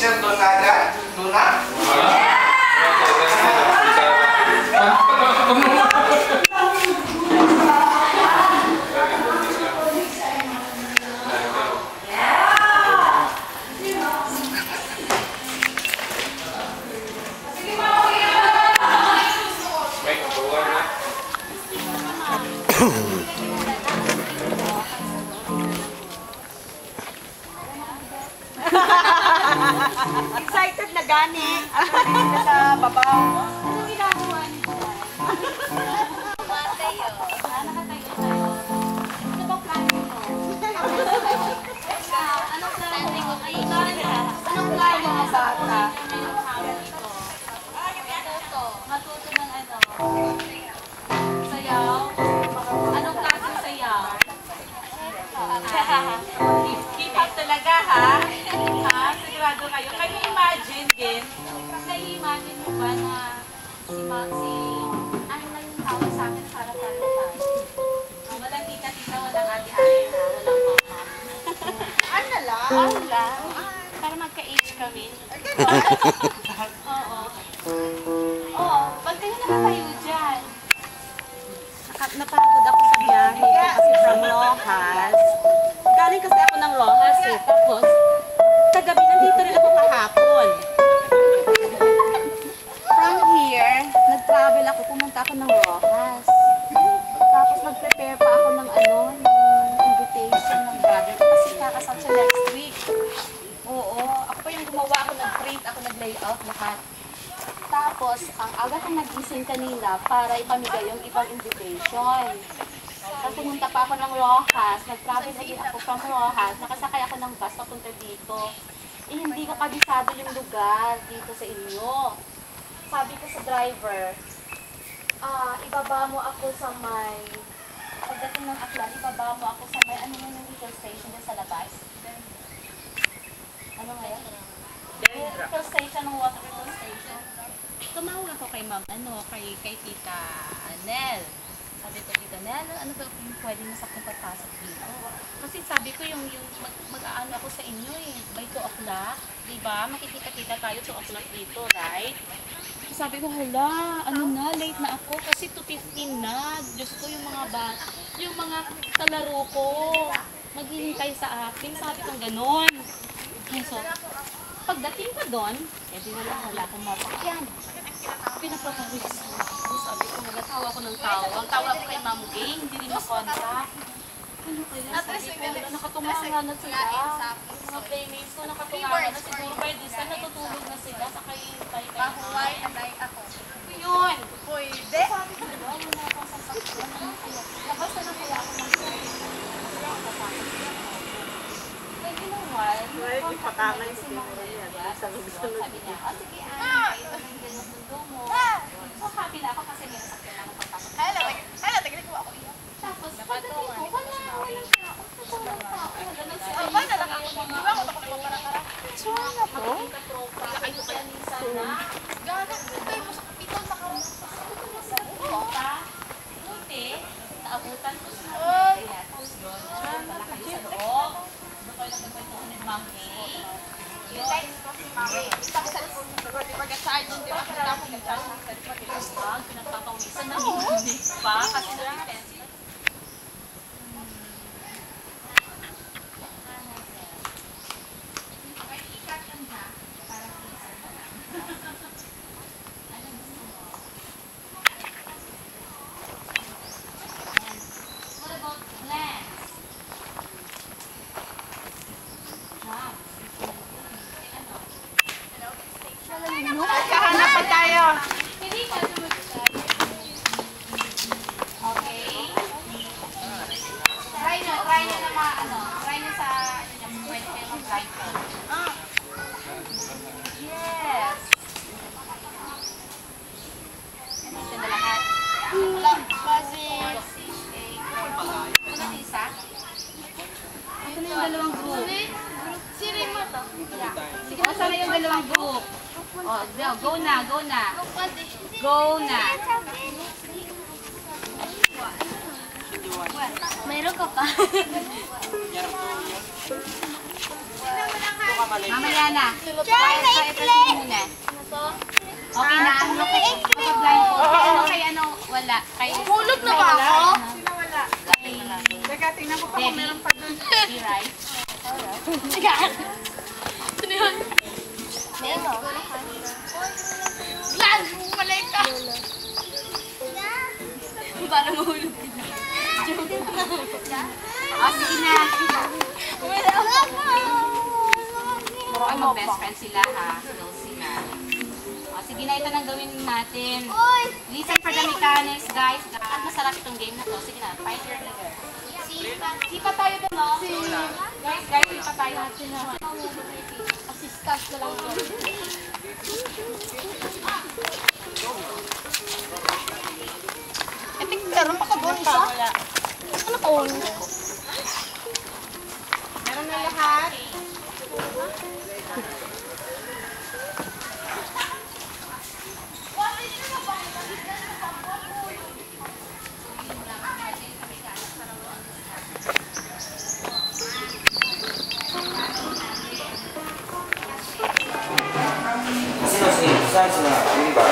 Mr. Donaga? Duna? Excited na gani. Ako sa babaw. Anong ginagawa niyo? Matayo. Nakatayo tayo. Ano bang plano mo? Anong plano mo? Anong plano mo sa bata? Matuto ng ano? Sayaw? Anong klaseng sayaw? Hip-hop talaga, ha? Ha? Sigurado kayo. Can you imagine, Gin? Nai-imagine mo ba na si ano lang yung tawag sa akin para tayo? Walang tita-tita, walang ate-ate na, walang mama. Ano lang? Ano lang? Para magka-age kami. Oo. Oo, ba't kayo nakatayo dyan? Napagod ako sa biyahe kasi from Rojas. Galing kasi ako ng Rojas eh. Tapos, kagabi nandito rin ako kahapon. From here, nag-travel ako. Pumunta ako ng Rojas. Tapos nag-prepare pa ako ng ng invitation ng brother ko kasi kakasal siya next week. Oo, ako pa yung gumawa. Ako nag-print, ako nag-layout lahat. Tapos, ang aga kong nagising kanina para ipamigay yung ibang invitation. Tapos pumunta pa ako ng Rojas, nag-travel again ako from Rojas, nakasakay ako ng bus papunta dito. Eh, hindi ko kabisado yung lugar dito sa inyo. Sabi ko sa driver, ibaba mo ako sa may, pagdating ng Aklan, ibaba mo ako sa may, ano yun yung little station din sa labas? Ano nga yan? Little station, ng water little station. Tumawag ako kay ma'am, kay Tita Nel. Sabi ko, Tita Nel, ano ba yung pwede na sa akin pagpasok dito? Kasi sabi ko, yung mag-aano ako sa inyo by 2 o'clock, diba? Makikita-kita tayo 2 o'clock dito, right? Sabi ko, hala, late na ako kasi 2:15 na. Diyos ko, yung mga kalaro ko, maghihintay sa akin. Sabi ko, ganon. So, pagdating ko doon, di wala akong mapakyan. Pinapapawis ako. Sabi ko, nagatawa ko ng tawag. Tawag ko kay Ma'am Gay, hindi rin makontak. Ano kaya? Sabi ko, nakatungangan na sila. Mga playmates ko, nakatungangan na. Siguro by this time, natutulog na sila. Saka yung tayo. Mahuway, anay ako. Yun! Pwede? Sabi ko, wala akong sasakyan. Labas na lang kaya ako ng train. Kasi ako papasok. Then, you know what? Ipatangay si Ma'am Gay. Sabi niya, sige, ito na yung ganyan mundo mo. So, happy na ako kasi may nasakyan ako pagpasok. Hello, tagalit ko ako iyo. Tapos, pagdating ko, walang tao. Walang tao. Ganun si Alice. Ba, nalang ako. Di ba ako ako nagpaparakara? Sure na po? Magkita-tropa. Ay, ito pala minsan na. Gaga, tayo mo sa kapital, nakaroon sa Tropa. Buti. Naabutan ko sa kaya. Tapos doon. Wala kayo sa loob. Doon ko lang nagpagtuhan ni Ma'am May. Yun. Pinagpapawisan na hindi pa kasi na-intense. What about plants? Kahanap pa tayo. Hindi ka okay. Try nyo na try nyo sa, pwede kayo mag-blindfold. Yes. Ito na lahat. Unang isa. Ito na yung dalawang group. Siri mo to. Sige, masama yung dalawang group. Oh, go na. Go na. Mayroon ka pa. Mamaya na. Ito muna. Okay na. Ano kay ano? Wala. Hulog na ba ako? Teka, tingnan ko pa kung meron pa doon. Rice. Sige. Ano yun? Lan! Malay ka! Para mahulog ka na. Sige na. Mukhang mag-best friend sila ha. Lucy na. Sige na, ito nang gawin natin. Listen for the mechanics, guys. Masarap itong game na to. Sige na, fight your leader. Sipa tayo doon, no? Guys, sipa tayo. Assistance na lang ko. Meron pa ka doon isa? Ano ko? Meron na lahat. Saan sila? Hindi ba?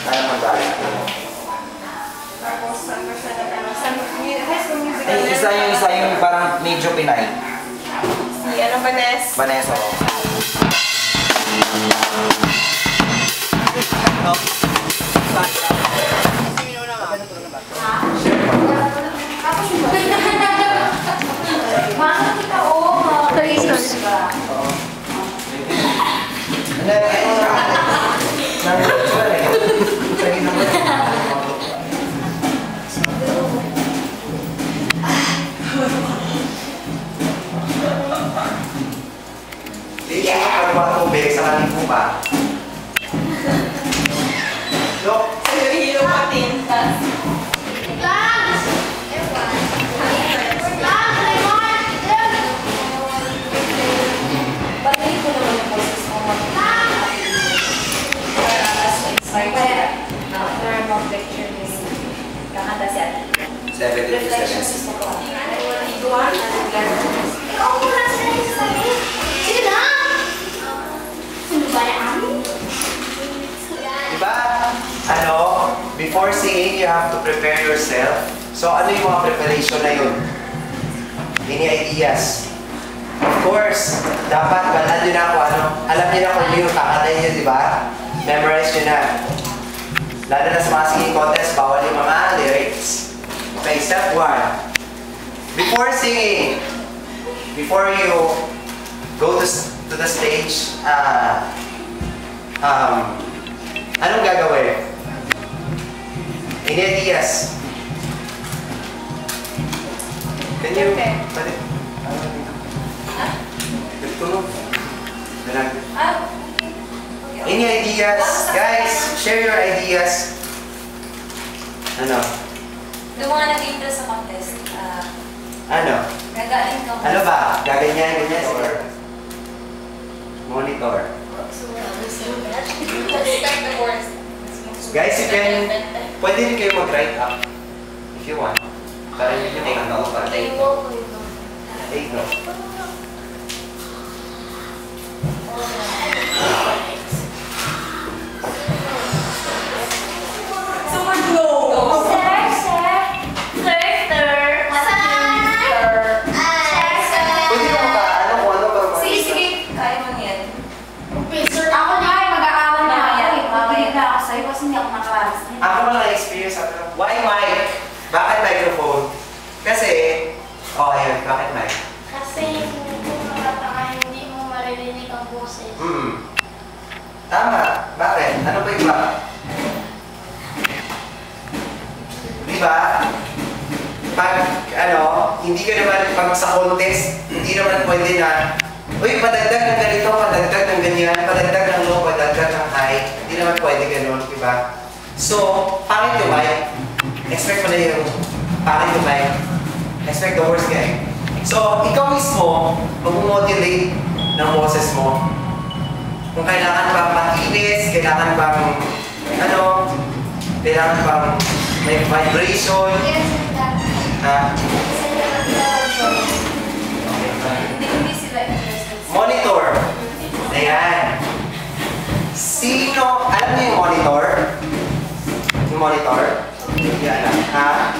Kaya magdala. Isa yung parang medyo Pinay. Si ano, Vanessa? Vanessa. Hindi ka ba tubig sa kanin mo ba? Look. Hilo patin. Diba? Ano? Before singing, you have to prepare yourself. So, ano yung mga preparation na yun? Any ideas? Of course, dapat balad nyo na ako, ano? Alam nyo na kung ano yung kakatay nyo, di ba? Memorize nyo na. Lalo na sa mga singing contest, bawal yung mga lyrics. Okay, step 1. Before singing, before you go to the stage, anong gagawin? Any ideas? Can you... Any ideas? Guys, share your ideas. Ano? Yung mga nag-intro sa contest, Ano? gagaling ka. Ano ba? Gaganyan, ganyan, or monitor? Start the worst. Guys, you can... Pwede rin kayo mag-write up if you want. Para yun yung take note. Take note. Take note. Super glow! Pwede mo ba? Ano kung ano ba? Sige, kaya mo yan. Ako na ay mag-aaral na ako. Makinig na ako sa'yo kasi hindi ako nakaranas. Ako ba na-experience ako? Why mic? Bakit microphone? Kasi... Oh, ayun. Bakit mic? Kasi hindi mo maririnig ang boses. Tama. Bakit? Ano ba iba? Diba? Pag, hindi ka naman, pag sa contest, hindi naman pwede na, uy, padagdag ng ganito, padagdag ng ganyan, padagdag ng low, padagdag ng high. Hindi naman pwede ganun, diba? So, pangit yung mic. Expect mo na yung pangit yung mic. Expect the worst guy. So, ikaw mismo, mag-modulate ng boses mo. Kung kailangan bang matinis, kailangan bang, kailangan bang may vibration. Ha? Hindi sila interested Ha?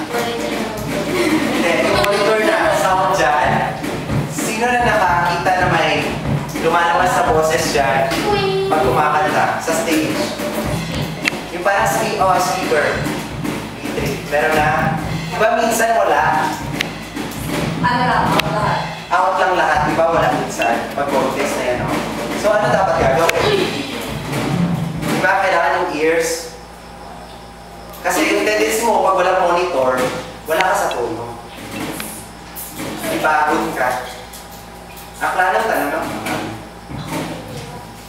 Hindi, yung monitor na sound dyan. Sino na nakakita na may lumalabas sa boses dyan pag kumakanta sa stage? Yung parang speaker. Meron na. Diba minsan wala? Ano lang, ako lahat. Out lang lahat, di ba? Wala minsan. Pag-contest na yan, oh. So, ano dapat gagawin? Di ba? Kailangan yung ears. Kasi yung tendency mo, pag walang monitor, wala ka sa tono. Ipagod ka. Akla ng tanong ng mga.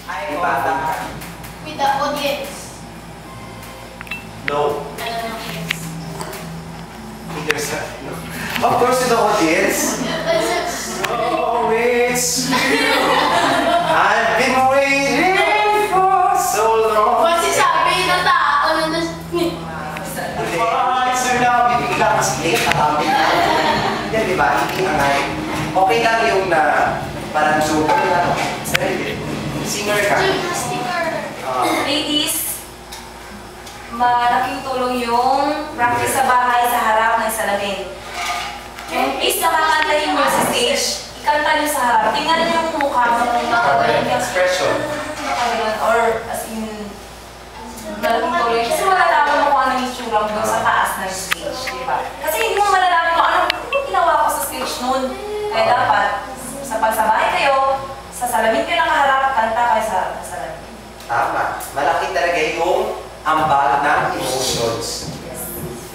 Ay, ipagod ka. With the audience. No. Ano ng kids? There's a, no. Of course, with the audience. So it's you. I've been waiting for so long. Kasi sabi ng tao na So now, bibigla ka split, katapit na. Hindi, di ba? Hindi angay. Okay lang yung na parang super na. Singer ka. sticker. Ladies, malaking tulong yung practice sa bahay sa harap ng salamin. Yung please nakakantahin mo sa stage, ikanta nyo sa harap. Tingnan nyo yung mukha mo ng Expression. or as in, malaking tulong. Kasi malalaman mo kung ano yung itsura mo doon sa taas ng stage, di ba? Kasi hindi mo malalaman kung ano ginawa ko sa stage noon. Kaya dapat, sa pagsabay kayo, sa salamin kayo nakaharap, kanta kayo sa salamin. Tama. Malaki talaga yung ambag ng emotions.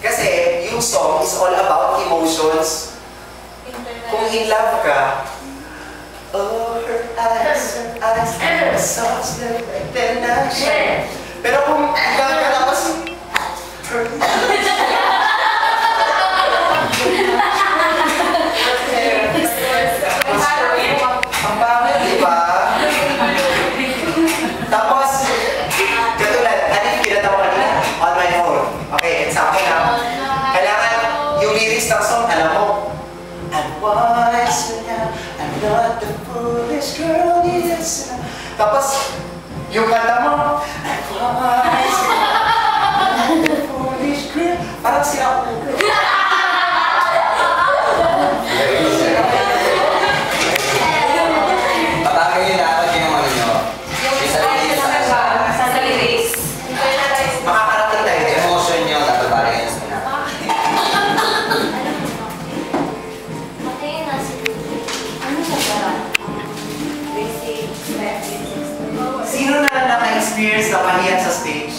Kasi yung song is all about emotions. Kung in love ka, oh, her eyes are soft like the night. Pero kung in love ka tapos, ang pangit, di ba? Tapos, katulad, ano yung kinata mo kanina? On my own. Okay, example na. Kailangan yung lyrics ng song, alam mo, I'm wise now, I'm not the foolish girl you used to know. Tapos, yung kanta mo, I'm wise now, I'm not the foolish girl. Parang sila ko. Patanggalin dapat yung ano nyo. Yung Isa rin sa lyrics. Makakarating tayo dyan. emotion nyo dapat parang yun sa pinaka. Sino na naka-experience na pahiya sa stage?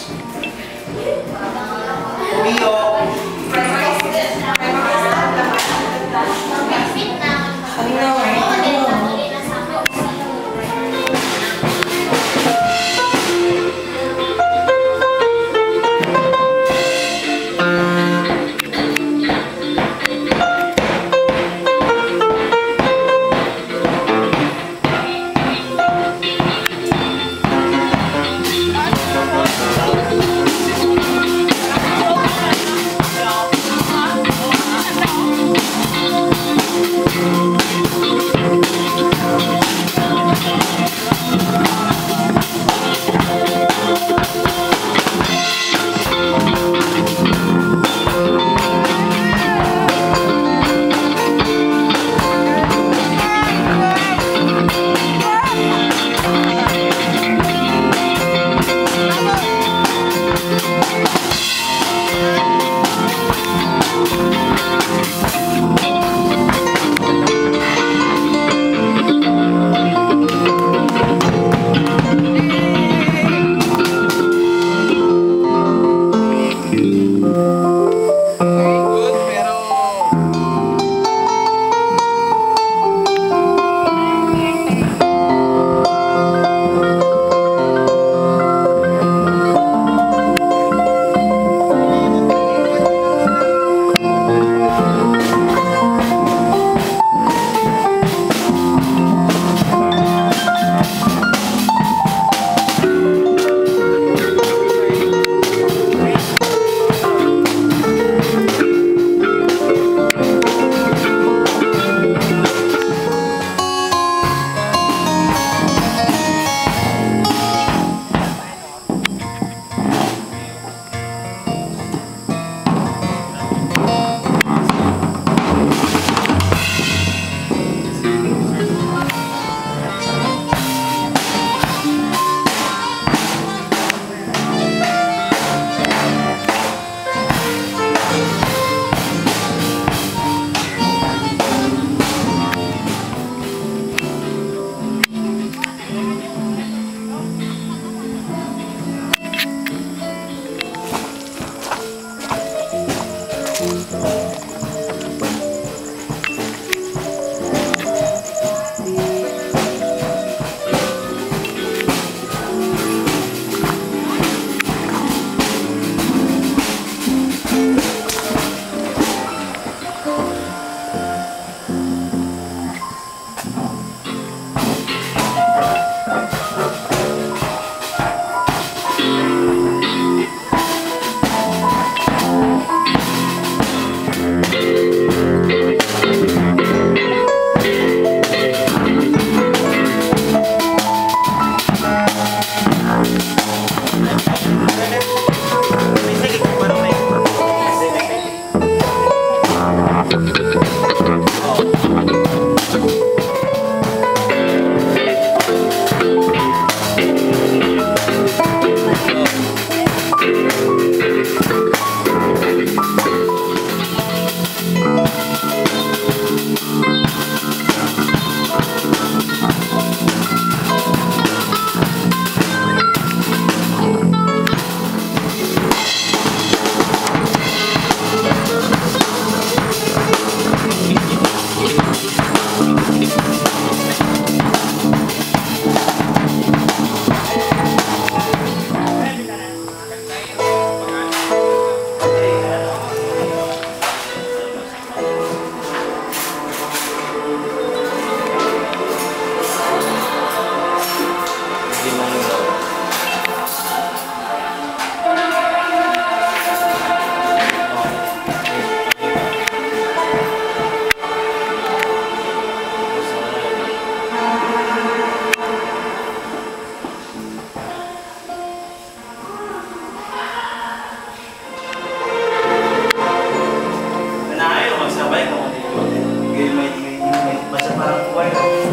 Parang